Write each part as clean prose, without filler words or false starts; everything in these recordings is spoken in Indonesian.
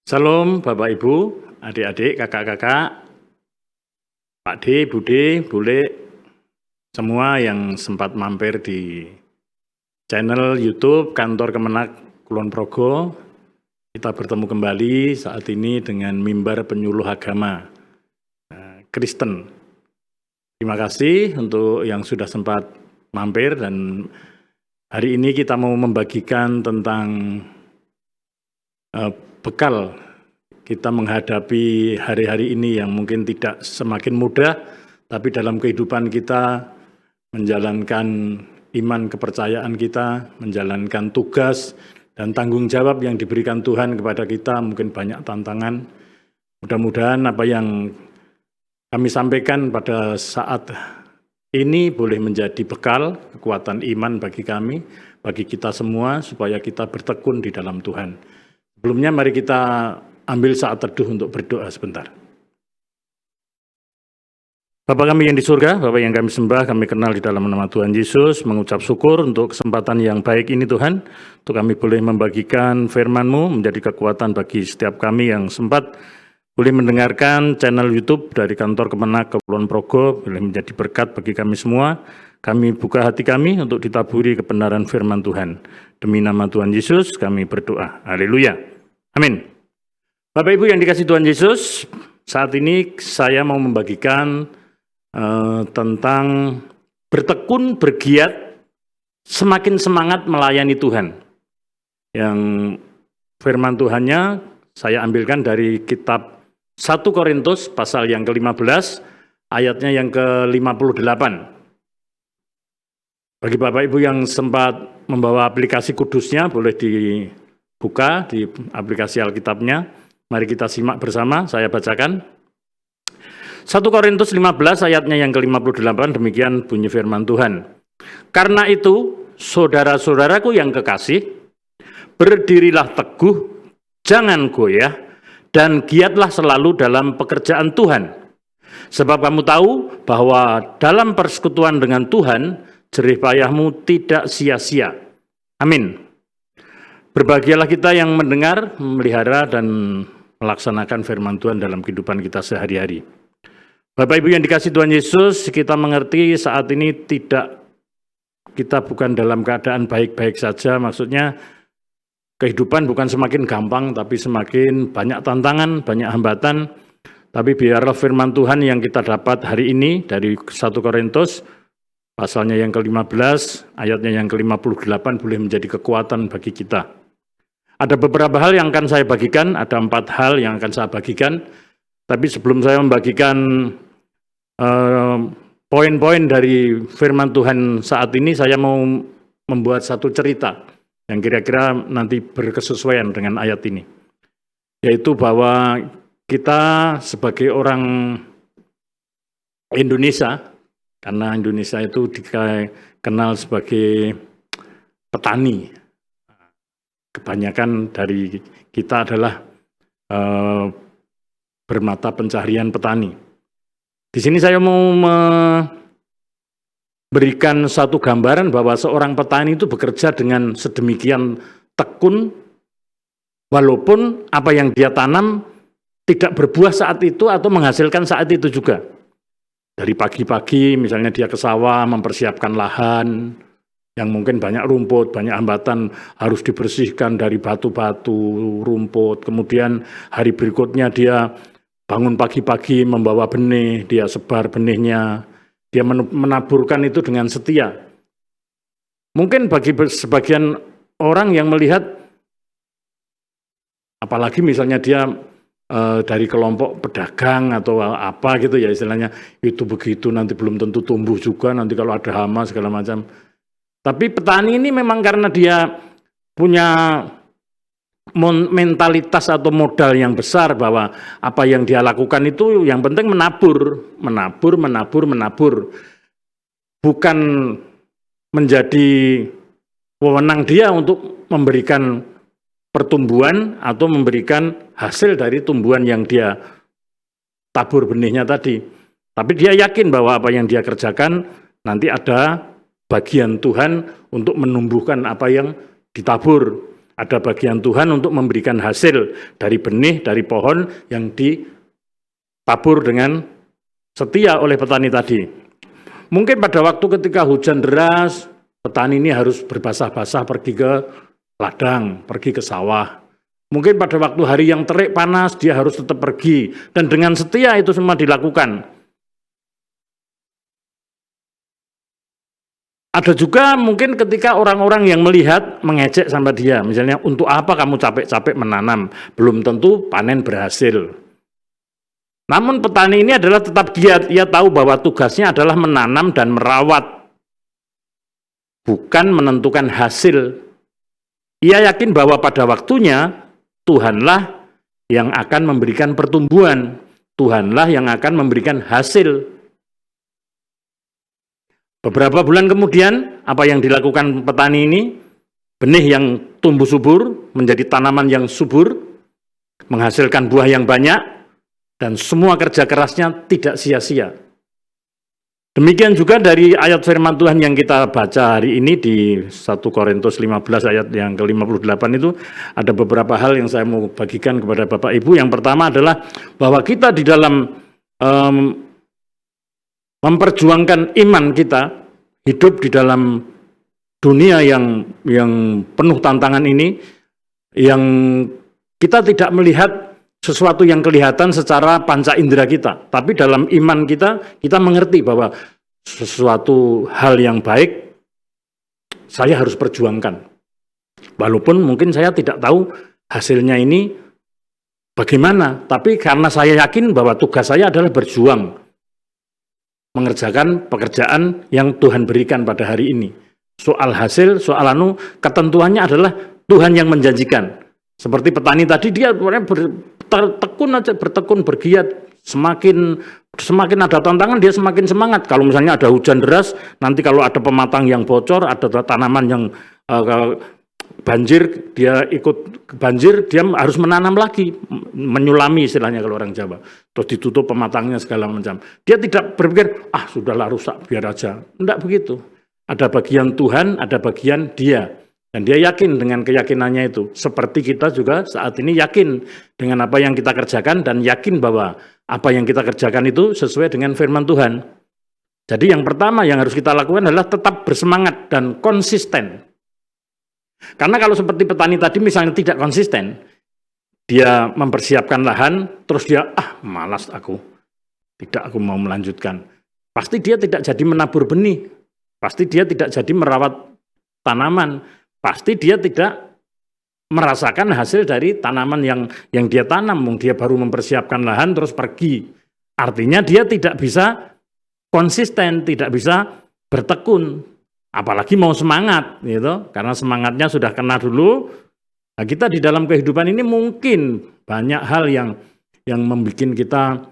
Salam Bapak Ibu, adik-adik, kakak-kakak, Pak D, Bude, Bule, semua yang sempat mampir di channel YouTube Kantor Kemenak Kulon Progo. Kita bertemu kembali saat ini dengan mimbar penyuluh agama Kristen. Terima kasih untuk yang sudah sempat mampir, dan hari ini kita mau membagikan tentang bekal kita menghadapi hari-hari ini yang mungkin tidak semakin mudah, tapi dalam kehidupan kita menjalankan iman kepercayaan kita, menjalankan tugas dan tanggung jawab yang diberikan Tuhan kepada kita, mungkin banyak tantangan. Mudah-mudahan apa yang kami sampaikan pada saat ini boleh menjadi bekal, kekuatan iman bagi kami, bagi kita semua, supaya kita bertekun di dalam Tuhan. Sebelumnya mari kita ambil saat teduh untuk berdoa sebentar. Bapa kami yang di surga, Bapa yang kami sembah, kami kenal di dalam nama Tuhan Yesus, mengucap syukur untuk kesempatan yang baik ini Tuhan, untuk kami boleh membagikan firman-Mu menjadi kekuatan bagi setiap kami yang sempat boleh mendengarkan channel YouTube dari Kantor Kemenak Kulon Progo, boleh menjadi berkat bagi kami semua. Kami buka hati kami untuk ditaburi kebenaran firman Tuhan. Demi nama Tuhan Yesus kami berdoa. Haleluya. Amin. Bapak Ibu yang dikasihi Tuhan Yesus, saat ini saya mau membagikan tentang bertekun, bergiat, semakin semangat melayani Tuhan. Yang firman Tuhannya saya ambilkan dari kitab 1 Korintus pasal yang ke-15, ayatnya yang ke-58. Bagi Bapak Ibu yang sempat membawa aplikasi kudusnya, boleh dibuka di aplikasi Alkitabnya. Mari kita simak bersama, saya bacakan. 1 Korintus 15 ayatnya yang ke-58, demikian bunyi firman Tuhan. Karena itu, saudara-saudaraku yang kekasih, berdirilah teguh, jangan goyah, dan giatlah selalu dalam pekerjaan Tuhan. Sebab kamu tahu bahwa dalam persekutuan dengan Tuhan, jerih payahmu tidak sia-sia. Amin. Berbahagialah kita yang mendengar, memelihara, dan melaksanakan firman Tuhan dalam kehidupan kita sehari-hari. Bapak Ibu yang dikasihi Tuhan Yesus, kita mengerti saat ini kita bukan dalam keadaan baik-baik saja. Maksudnya kehidupan bukan semakin gampang, tapi semakin banyak tantangan, banyak hambatan. Tapi biarlah firman Tuhan yang kita dapat hari ini dari 1 Korintus, pasalnya yang ke-15, ayatnya yang ke-58 boleh menjadi kekuatan bagi kita. Ada beberapa hal yang akan saya bagikan, ada 4 hal yang akan saya bagikan. Tapi sebelum saya membagikan poin-poin dari firman Tuhan saat ini, saya mau membuat satu cerita yang kira-kira nanti berkesesuaian dengan ayat ini. Yaitu bahwa kita sebagai orang Indonesia, karena Indonesia itu dikenal sebagai petani. Kebanyakan dari kita adalah bermata pencaharian petani. Di sini saya mau memberikan satu gambaran bahwa seorang petani itu bekerja dengan sedemikian tekun, walaupun apa yang dia tanam tidak berbuah saat itu atau menghasilkan saat itu juga. Dari pagi-pagi misalnya dia ke sawah mempersiapkan lahan yang mungkin banyak rumput, banyak hambatan, harus dibersihkan dari batu-batu, rumput. Kemudian hari berikutnya dia bangun pagi-pagi membawa benih, dia sebar benihnya, dia menaburkan itu dengan setia. Mungkin bagi sebagian orang yang melihat, apalagi misalnya dia dari kelompok pedagang atau apa gitu ya istilahnya, itu begitu nanti belum tentu tumbuh juga, nanti kalau ada hama segala macam. Tapi petani ini memang karena dia punya mentalitas atau modal yang besar bahwa apa yang dia lakukan itu yang penting menabur. Bukan menjadi wewenang dia untuk memberikan pertumbuhan atau memberikan hasil dari tumbuhan yang dia tabur benihnya tadi. Tapi dia yakin bahwa apa yang dia kerjakan nanti ada bagian Tuhan untuk menumbuhkan apa yang ditabur. Ada bagian Tuhan untuk memberikan hasil dari benih, dari pohon yang ditabur dengan setia oleh petani tadi. Mungkin pada waktu ketika hujan deras, petani ini harus berbasah-basah pergi ke ladang, pergi ke sawah. Mungkin pada waktu hari yang terik panas, dia harus tetap pergi. Dan dengan setia itu semua dilakukan. Ada juga mungkin ketika orang-orang yang melihat mengejek sama dia. Misalnya, untuk apa kamu capek-capek menanam? Belum tentu panen berhasil. Namun petani ini adalah tetap giat. Ia tahu bahwa tugasnya adalah menanam dan merawat. Bukan menentukan hasil. Ia yakin bahwa pada waktunya, Tuhanlah yang akan memberikan pertumbuhan. Tuhanlah yang akan memberikan hasil. Beberapa bulan kemudian, apa yang dilakukan petani ini? Benih yang tumbuh subur, menjadi tanaman yang subur, menghasilkan buah yang banyak, dan semua kerja kerasnya tidak sia-sia. Demikian juga dari ayat firman Tuhan yang kita baca hari ini di 1 Korintus 15 ayat yang ke-58 itu, ada beberapa hal yang saya mau bagikan kepada Bapak Ibu. Yang pertama adalah bahwa kita di dalam memperjuangkan iman kita, hidup di dalam dunia yang penuh tantangan ini, yang kita tidak melihat sesuatu yang kelihatan secara panca indera kita, tapi dalam iman kita mengerti bahwa sesuatu hal yang baik saya harus perjuangkan. Walaupun mungkin saya tidak tahu hasilnya ini bagaimana, tapi karena saya yakin bahwa tugas saya adalah berjuang, mengerjakan pekerjaan yang Tuhan berikan pada hari ini. Soal hasil, soal ketentuannya adalah Tuhan yang menjanjikan. Seperti petani tadi, dia bertekun, bergiat, semakin ada tantangan, dia semakin semangat. Kalau misalnya ada hujan deras, nanti kalau ada pematang yang bocor, ada tanaman yang banjir, dia ikut banjir, dia harus menanam lagi, menyulami istilahnya kalau orang Jawa. Terus ditutup pematangnya segala macam. Dia tidak berpikir, sudahlah rusak, biar aja. Tidak begitu. Ada bagian Tuhan, ada bagian dia. Dan dia yakin dengan keyakinannya itu. Seperti kita juga saat ini yakin dengan apa yang kita kerjakan dan yakin bahwa apa yang kita kerjakan itu sesuai dengan firman Tuhan. Jadi yang pertama yang harus kita lakukan adalah tetap bersemangat dan konsisten. Karena kalau seperti petani tadi misalnya tidak konsisten, dia mempersiapkan lahan, terus dia, malas aku mau melanjutkan. Pasti dia tidak jadi menabur benih, pasti dia tidak jadi merawat tanaman, pasti dia tidak merasakan hasil dari tanaman yang dia tanam. Dia baru mempersiapkan lahan terus pergi. Artinya dia tidak bisa konsisten, tidak bisa bertekun. Apalagi mau semangat, gitu. Karena semangatnya sudah kena dulu. Nah, kita di dalam kehidupan ini mungkin banyak hal yang membuat kita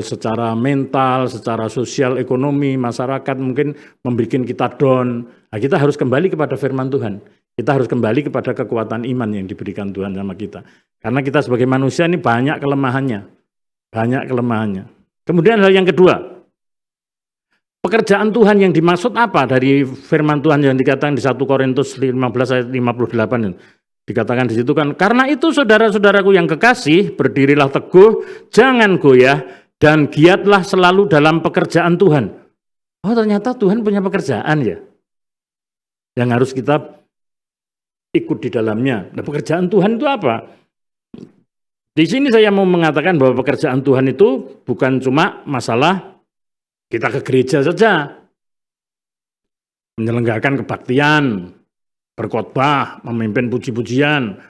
secara mental, secara sosial, ekonomi, masyarakat mungkin membuat kita down. Nah, kita harus kembali kepada firman Tuhan. Kita harus kembali kepada kekuatan iman yang diberikan Tuhan sama kita. Karena kita sebagai manusia ini banyak kelemahannya. Kemudian hal yang kedua, pekerjaan Tuhan yang dimaksud apa dari firman Tuhan yang dikatakan di 1 Korintus 15 ayat 58. Dikatakan di situ kan, karena itu saudara-saudaraku yang kekasih, berdirilah teguh, jangan goyah, dan giatlah selalu dalam pekerjaan Tuhan. Oh, ternyata Tuhan punya pekerjaan ya, yang harus kita ikut di dalamnya. Nah, pekerjaan Tuhan itu apa? Di sini saya mau mengatakan bahwa pekerjaan Tuhan itu bukan cuma masalah kita ke gereja saja, menyelenggarakan kebaktian, berkhotbah, memimpin puji-pujian,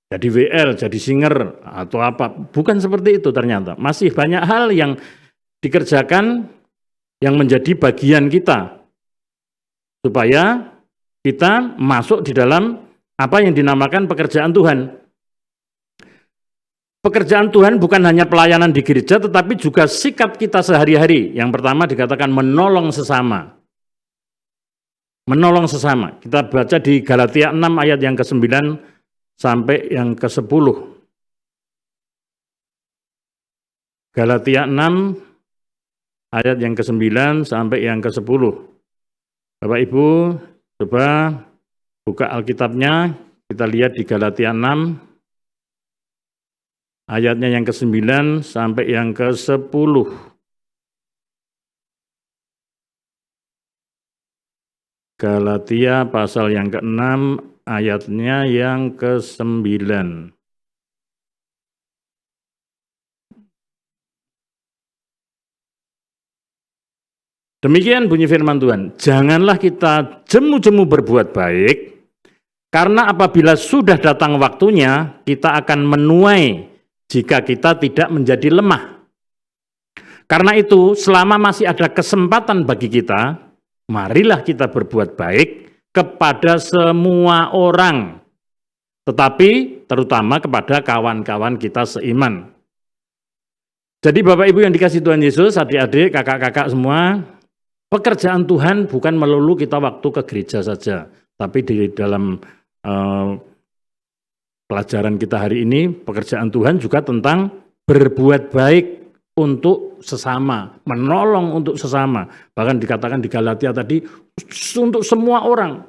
jadi WL, jadi singer, atau apa. Bukan seperti itu ternyata. Masih banyak hal yang dikerjakan yang menjadi bagian kita, supaya kita masuk di dalam apa yang dinamakan pekerjaan Tuhan. Pekerjaan Tuhan bukan hanya pelayanan di gereja, tetapi juga sikap kita sehari-hari. Yang pertama dikatakan menolong sesama. Menolong sesama. Kita baca di Galatia 6 ayat yang ke-9 sampai yang ke-10. Galatia 6 ayat yang ke-9 sampai yang ke-10. Bapak Ibu, coba buka Alkitabnya, Kita lihat di Galatia 6, ayatnya yang ke-9 sampai yang ke-10. Galatia pasal yang ke-6, ayatnya yang ke-9. Demikian bunyi firman Tuhan, janganlah kita jemu-jemu berbuat baik, karena apabila sudah datang waktunya, kita akan menuai jika kita tidak menjadi lemah. Karena itu, selama masih ada kesempatan bagi kita, marilah kita berbuat baik kepada semua orang, tetapi terutama kepada kawan-kawan kita seiman. Jadi Bapak Ibu yang dikasihi Tuhan Yesus, adik-adik, kakak-kakak semua, pekerjaan Tuhan bukan melulu kita waktu ke gereja saja, tapi di dalam pelajaran kita hari ini, pekerjaan Tuhan juga tentang berbuat baik untuk sesama, menolong untuk sesama. Bahkan dikatakan di Galatia tadi, untuk semua orang.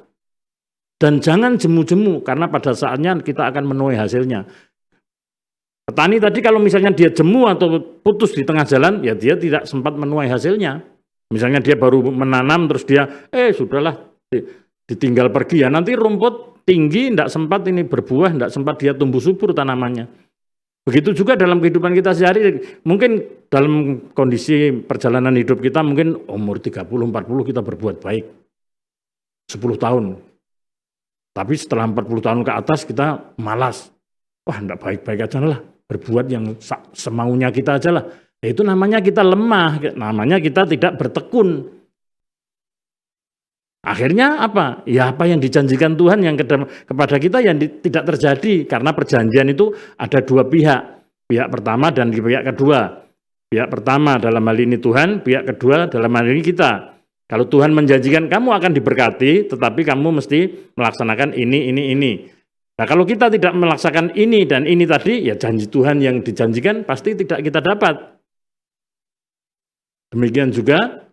Dan jangan jemu-jemu, karena pada saatnya kita akan menuai hasilnya. Petani tadi kalau misalnya dia jemu atau putus di tengah jalan, ya dia tidak sempat menuai hasilnya. Misalnya dia baru menanam terus dia, sudahlah ditinggal pergi ya, nanti rumput tinggi, tidak sempat ini berbuah, tidak sempat dia tumbuh subur tanamannya. Begitu juga dalam kehidupan kita sehari, mungkin dalam kondisi perjalanan hidup kita, mungkin umur 30-40 kita berbuat baik, 10 tahun. Tapi setelah 40 tahun ke atas kita malas, wah tidak baik-baik aja lah, berbuat yang semaunya kita aja lah. Itu namanya kita lemah, namanya kita tidak bertekun. Akhirnya apa? Ya apa yang dijanjikan Tuhan yang kepada kita yang tidak terjadi. Karena perjanjian itu ada dua pihak. Pihak pertama dan pihak kedua. Pihak pertama dalam hal ini Tuhan, pihak kedua dalam hal ini kita. Kalau Tuhan menjanjikan kamu akan diberkati, tetapi kamu mesti melaksanakan ini. Nah kalau kita tidak melaksanakan ini dan ini tadi, ya janji Tuhan yang dijanjikan pasti tidak kita dapat. Demikian juga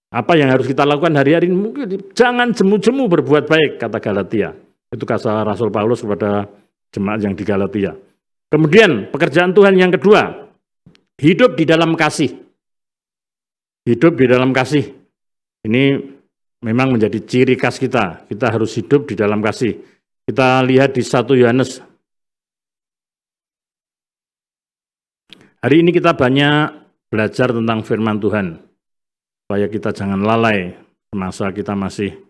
apa yang harus kita lakukan hari-hari ini, mungkin jangan jemu-jemu berbuat baik, kata Galatia. Itu kata Rasul Paulus kepada jemaat yang di Galatia. Kemudian pekerjaan Tuhan yang kedua, hidup di dalam kasih. Hidup di dalam kasih. Ini memang menjadi ciri khas kita. Kita harus hidup di dalam kasih. Kita lihat di 1 Yohanes. Hari ini kita banyak belajar tentang firman Tuhan, supaya kita jangan lalai semasa kita masih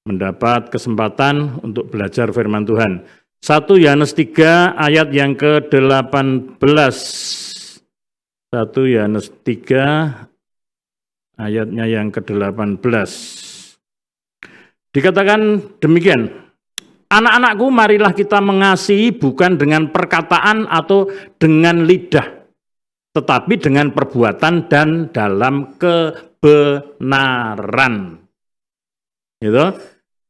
mendapat kesempatan untuk belajar firman Tuhan. 1 Yohanes 3 ayat yang ke-18. 1 Yohanes 3 ayatnya yang ke-18. Dikatakan demikian, anak-anakku marilah kita mengasihi bukan dengan perkataan atau dengan lidah, tetapi dengan perbuatan dan dalam kebenaran. Gitu.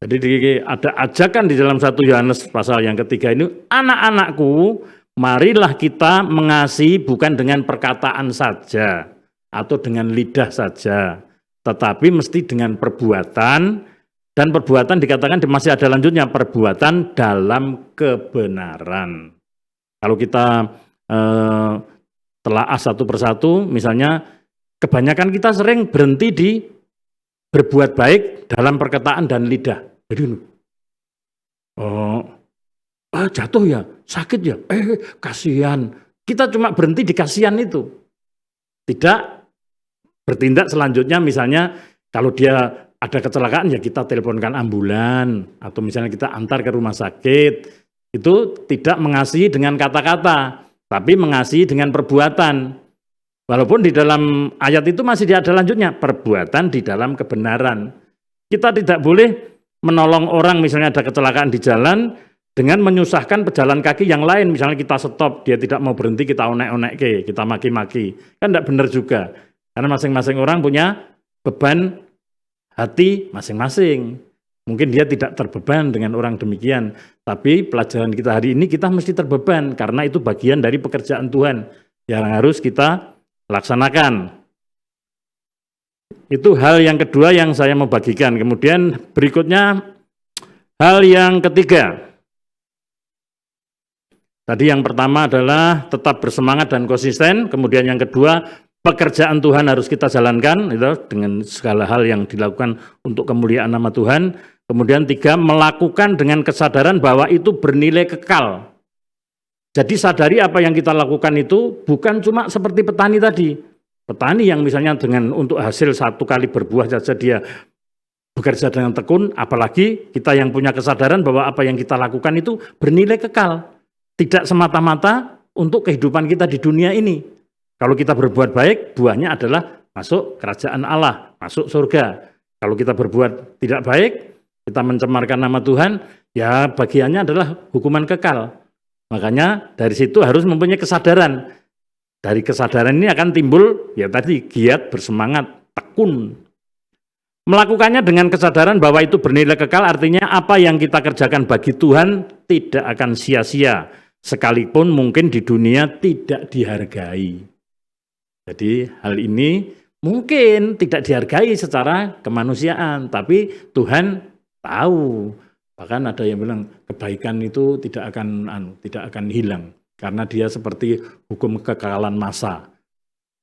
Jadi ada ajakan di dalam 1 Yohanes pasal yang ketiga ini, anak-anakku, marilah kita mengasihi bukan dengan perkataan saja atau dengan lidah saja, tetapi mesti dengan perbuatan, dan perbuatan dikatakan masih ada lanjutnya, perbuatan dalam kebenaran. Kalau kita telaah satu persatu, misalnya kebanyakan kita sering berhenti di berbuat baik dalam perkataan dan lidah. Jadi, jatuh ya, sakit ya, kasihan. Kita cuma berhenti di kasihan itu. Tidak bertindak selanjutnya, misalnya kalau dia ada kecelakaan ya kita teleponkan ambulan, atau misalnya kita antar ke rumah sakit. Itu tidak mengasihi dengan kata-kata, tapi mengasihi dengan perbuatan. Walaupun di dalam ayat itu masih ada lanjutnya, perbuatan di dalam kebenaran. Kita tidak boleh menolong orang, misalnya ada kecelakaan di jalan, dengan menyusahkan pejalan kaki yang lain. Misalnya kita stop, dia tidak mau berhenti, kita onek-onek, kita maki-maki. Kan tidak benar juga. Karena masing-masing orang punya beban hati masing-masing. Mungkin dia tidak terbeban dengan orang demikian, tapi pelajaran kita hari ini kita mesti terbeban, karena itu bagian dari pekerjaan Tuhan yang harus kita laksanakan. Itu hal yang kedua yang saya mau bagikan. Kemudian berikutnya, hal yang ketiga, Tadi yang pertama adalah tetap bersemangat dan konsisten, kemudian yang kedua pekerjaan Tuhan harus kita jalankan itu dengan segala hal yang dilakukan untuk kemuliaan nama Tuhan. Kemudian 3, melakukan dengan kesadaran bahwa itu bernilai kekal. Jadi sadari apa yang kita lakukan itu bukan cuma seperti petani tadi. Petani yang misalnya untuk hasil 1 kali berbuah saja dia bekerja dengan tekun, apalagi kita yang punya kesadaran bahwa apa yang kita lakukan itu bernilai kekal. Tidak semata-mata untuk kehidupan kita di dunia ini. Kalau kita berbuat baik, buahnya adalah masuk kerajaan Allah, masuk surga. Kalau kita berbuat tidak baik, kita mencemarkan nama Tuhan, ya bagiannya adalah hukuman kekal. Makanya dari situ harus mempunyai kesadaran. Dari kesadaran ini akan timbul, ya tadi, giat, bersemangat, tekun. Melakukannya dengan kesadaran bahwa itu bernilai kekal, artinya apa yang kita kerjakan bagi Tuhan tidak akan sia-sia. Sekalipun mungkin di dunia tidak dihargai. Jadi hal ini mungkin tidak dihargai secara kemanusiaan, tapi Tuhan tahu. Bahkan ada yang bilang kebaikan itu tidak akan hilang karena dia seperti hukum kekekalan masa.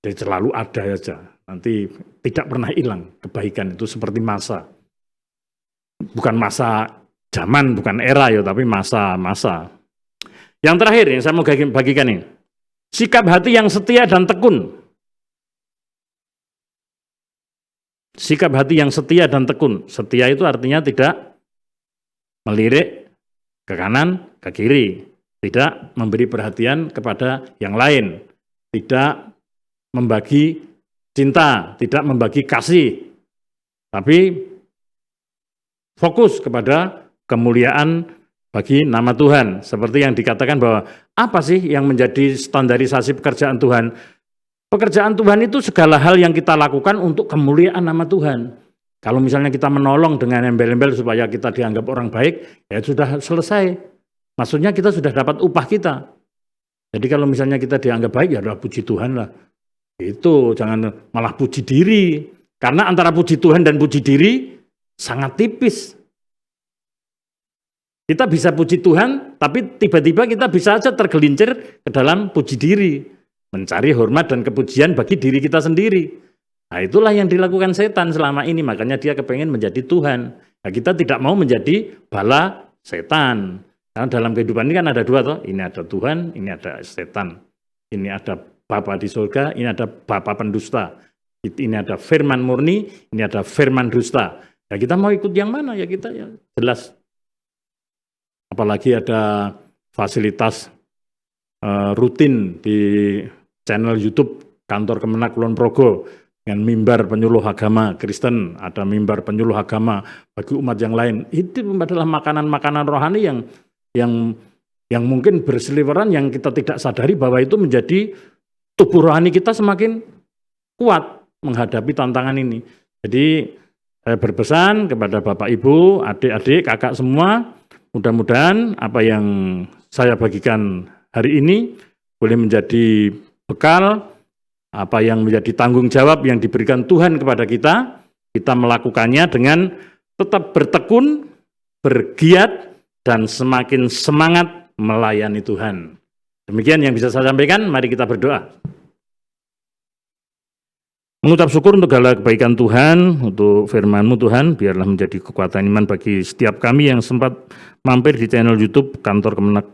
Dia selalu ada saja. Nanti tidak pernah hilang kebaikan itu seperti masa. Bukan masa zaman, bukan era ya, tapi masa-masa. Yang terakhir yang saya mau bagikan ini, sikap hati yang setia dan tekun. Sikap hati yang setia dan tekun. Setia itu artinya tidak melirik ke kanan, ke kiri. Tidak memberi perhatian kepada yang lain. Tidak membagi cinta, tidak membagi kasih. Tapi fokus kepada kemuliaan bagi nama Tuhan. Seperti yang dikatakan bahwa apa sih yang menjadi standarisasi pekerjaan Tuhan? Pekerjaan Tuhan itu segala hal yang kita lakukan untuk kemuliaan nama Tuhan. Kalau misalnya kita menolong dengan embel-embel supaya kita dianggap orang baik, ya sudah selesai. Maksudnya kita sudah dapat upah kita. Jadi kalau misalnya kita dianggap baik, ya adalah puji Tuhan lah. Itu jangan malah puji diri. Karena antara puji Tuhan dan puji diri sangat tipis. Kita bisa puji Tuhan, tapi tiba-tiba kita bisa saja tergelincir ke dalam puji diri. Mencari hormat dan kepujian bagi diri kita sendiri. Nah itulah yang dilakukan setan selama ini, makanya dia kepengen menjadi Tuhan. Nah, kita tidak mau menjadi bala setan. Karena dalam kehidupan ini kan ada 2 toh, ini ada Tuhan, ini ada setan. Ini ada Bapa di surga, ini ada Bapa pendusta. Ini ada firman murni, ini ada firman dusta. Ya kita mau ikut yang mana? Ya kita ya jelas. Apalagi ada fasilitas rutin di channel YouTube kantor Kemenak Kulon Progo dengan mimbar penyuluh agama Kristen, ada mimbar penyuluh agama bagi umat yang lain. Itu adalah makanan-makanan rohani yang mungkin berseliweran yang kita tidak sadari bahwa itu menjadi tubuh rohani kita semakin kuat menghadapi tantangan ini. Jadi saya berpesan kepada Bapak Ibu, adik-adik, kakak semua, mudah-mudahan apa yang saya bagikan hari ini boleh menjadi bekal, apa yang menjadi tanggung jawab yang diberikan Tuhan kepada kita melakukannya dengan tetap bertekun, bergiat, dan semakin semangat melayani Tuhan. Demikian yang bisa saya sampaikan, mari kita berdoa. Mengucap syukur untuk segala kebaikan Tuhan, untuk firman-Mu Tuhan, biarlah menjadi kekuatan iman bagi setiap kami yang sempat mampir di channel YouTube Kantor Kemenak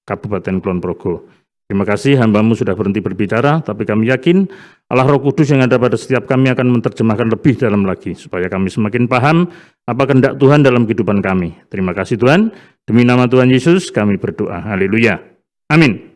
Kabupaten Kulon Progo. Terima kasih hamba-Mu sudah berhenti berbicara, tapi kami yakin Allah Roh Kudus yang ada pada setiap kami akan menerjemahkan lebih dalam lagi, supaya kami semakin paham apa kehendak Tuhan dalam kehidupan kami. Terima kasih Tuhan, demi nama Tuhan Yesus kami berdoa. Haleluya. Amin.